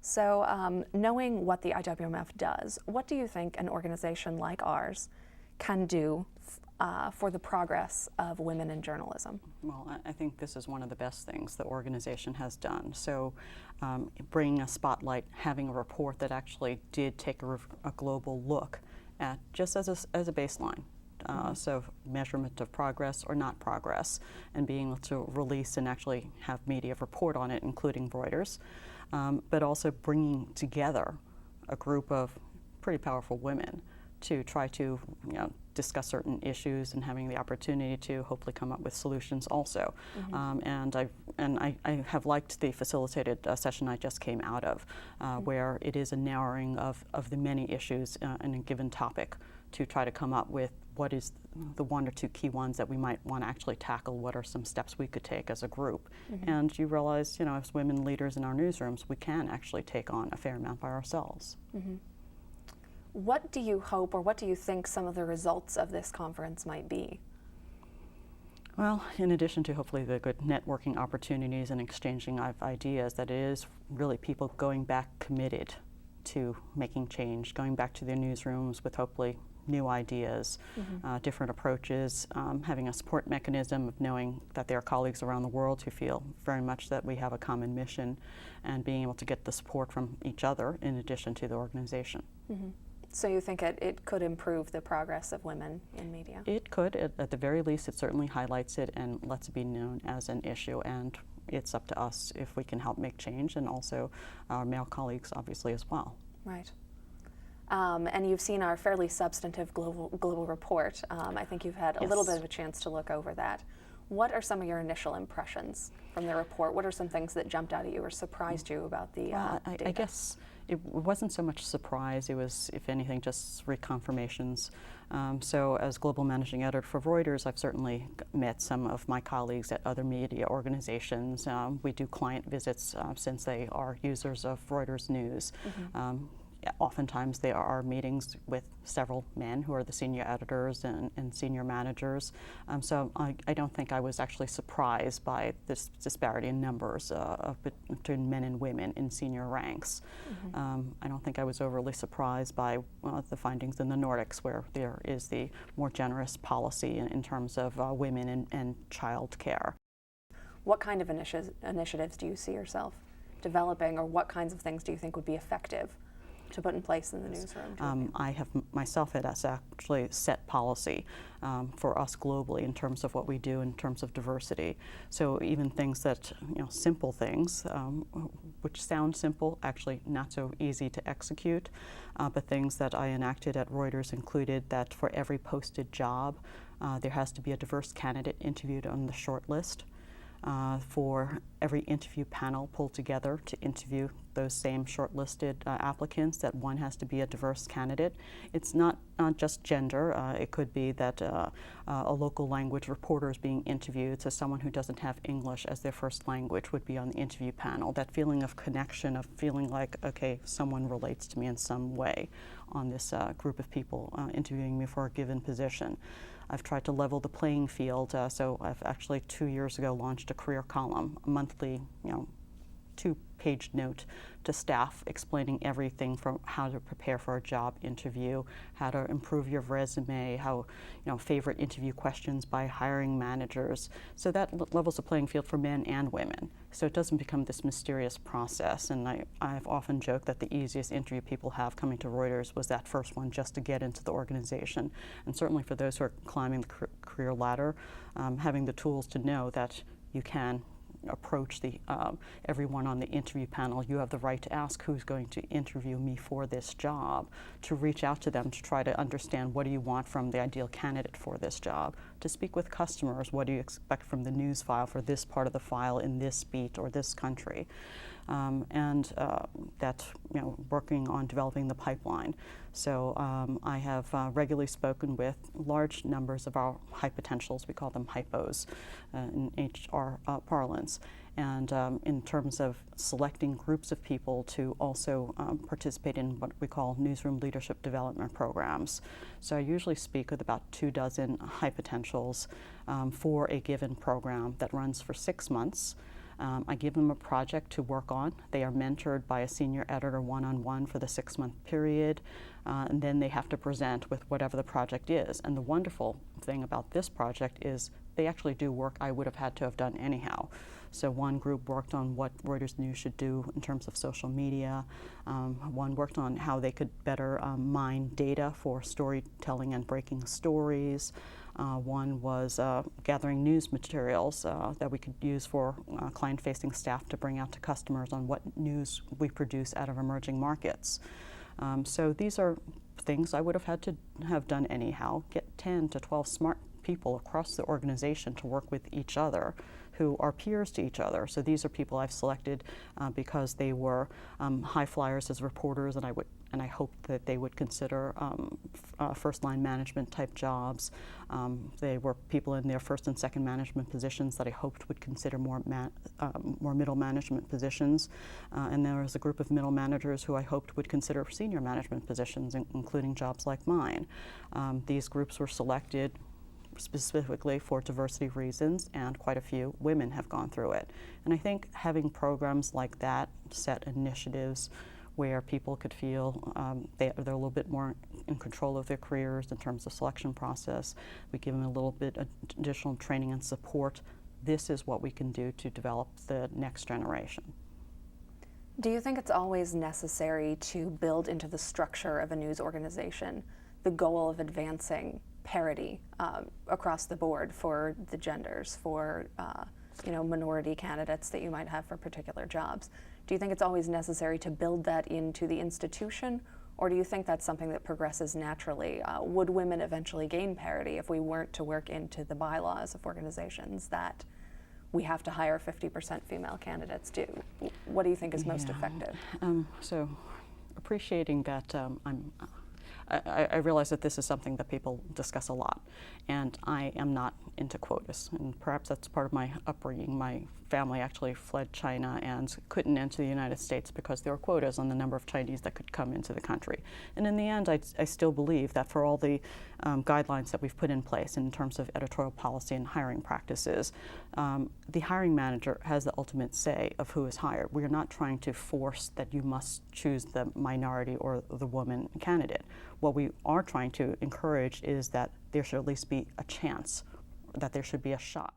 So, knowing what the IWMF does, what do you think an organization like ours can do for the progress of women in journalism? Well, I think this is one of the best things the organization has done. So bringing a spotlight, having a report that actually did take a global look at just as a baseline. So measurement of progress or not progress, and being able to release and actually have media report on it, including Reuters, but also bringing together a group of pretty powerful women to try to discuss certain issues and having the opportunity to hopefully come up with solutions also. And I have liked the facilitated session I just came out of, where it is a narrowing of the many issues in a given topic to try to come up with what is the one or two key ones that we might want to actually tackle, what are some steps we could take as a group. And you realize, as women leaders in our newsrooms, we can actually take on a fair amount by ourselves. What do you hope, or what do you think some of the results of this conference might be? Well, in addition to hopefully the good networking opportunities and exchanging of ideas, that it is really people going back committed to making change, going back to their newsrooms with hopefully new ideas, different approaches, having a support mechanism of knowing that there are colleagues around the world who feel very much that we have a common mission, and being able to get the support from each other in addition to the organization. So you think it could improve the progress of women in media? It could. At the very least, it certainly highlights it and lets it be known as an issue. And it's up to us if we can help make change, and also our male colleagues, obviously, as well. Right. And you've seen our fairly substantive global report. I think you've had a little bit of a chance to look over that. What are some of your initial impressions from the report? What are some things that jumped out at you or surprised you about the data? I guess it wasn't so much surprise. It was, if anything, just reconfirmations. So as Global Managing Editor for Reuters, I've certainly met some of my colleagues at other media organizations. We do client visits since they are users of Reuters News. Oftentimes there are meetings with several men who are the senior editors and senior managers. So I don't think I was actually surprised by this disparity in numbers between men and women in senior ranks. I don't think I was overly surprised by the findings in the Nordics, where there is the more generous policy in terms of women and child care. What kind of initiatives do you see yourself developing, or what kinds of things do you think would be effective to put in place in the newsroom? I have myself has actually set policy for us globally in terms of what we do in terms of diversity. So even things that, simple things, which sound simple, actually not so easy to execute, but things that I enacted at Reuters included that for every posted job, there has to be a diverse candidate interviewed on the short list. For every interview panel pulled together to interview those same shortlisted applicants, that one has to be a diverse candidate. It's not just gender. It could be that a local language reporter is being interviewed, so someone who doesn't have English as their first language would be on the interview panel. That feeling of connection, of feeling like, okay, someone relates to me in some way on this group of people interviewing me for a given position. I've tried to level the playing field, so I've actually 2 years ago launched a career column, a monthly, 2-page note to staff explaining everything from how to prepare for a job interview, how to improve your resume, how, favorite interview questions by hiring managers. So that levels the playing field for men and women. So it doesn't become this mysterious process. And I've often joked that the easiest interview people have coming to Reuters was that first one, just to get into the organization. And certainly for those who are climbing the career ladder, having the tools to know that you can approach everyone on the interview panel. You have the right to ask who's going to interview me for this job, to reach out to them to try to understand what do you want from the ideal candidate for this job, to speak with customers, what do you expect from the news file for this part of the file in this beat or this country. And that, working on developing the pipeline. So I have regularly spoken with large numbers of our high potentials. We call them hypos in HR parlance. And in terms of selecting groups of people to also participate in what we call newsroom leadership development programs. So I usually speak with about 24 high potentials for a given program that runs for 6 months. I give them a project to work on. They are mentored by a senior editor one-on-one for the 6-month period, and then they have to present with whatever the project is. And the wonderful thing about this project is they actually do work I would have had to have done anyhow. So one group worked on what Reuters News should do in terms of social media. One worked on how they could better mine data for storytelling and breaking stories. One was gathering news materials that we could use for client-facing staff to bring out to customers on what news we produce out of emerging markets. So these are things I would have had to have done anyhow. Get 10 to 12 smart people across the organization to work with each other who are peers to each other. So these are people I've selected because they were high flyers as reporters, and I hoped that they would consider first-line management type jobs. They were people in their first and second management positions that I hoped would consider more middle management positions. And there was a group of middle managers who I hoped would consider senior management positions, including jobs like mine. These groups were selected specifically for diversity reasons, and quite a few women have gone through it. And I think having programs like that, set initiatives where people could feel they're a little bit more in control of their careers in terms of selection process. We give them a little bit of additional training and support. This is what we can do to develop the next generation. Do you think it's always necessary to build into the structure of a news organization the goal of advancing parity across the board for the genders, for minority candidates that you might have for particular jobs? Do you think it's always necessary to build that into the institution, or do you think that's something that progresses naturally? Would women eventually gain parity if we weren't to work into the bylaws of organizations that we have to hire 50% female candidates do? What do you think is most effective? So appreciating that I realize that this is something that people discuss a lot, and I am not into quotas, and perhaps that's part of my upbringing. My family actually fled China and couldn't enter the United States because there were quotas on the number of Chinese that could come into the country. And in the end, I still believe that for all the guidelines that we've put in place in terms of editorial policy and hiring practices, the hiring manager has the ultimate say of who is hired. We are not trying to force that you must choose the minority or the woman candidate. What we are trying to encourage is that there should at least be a chance, that there should be a shot.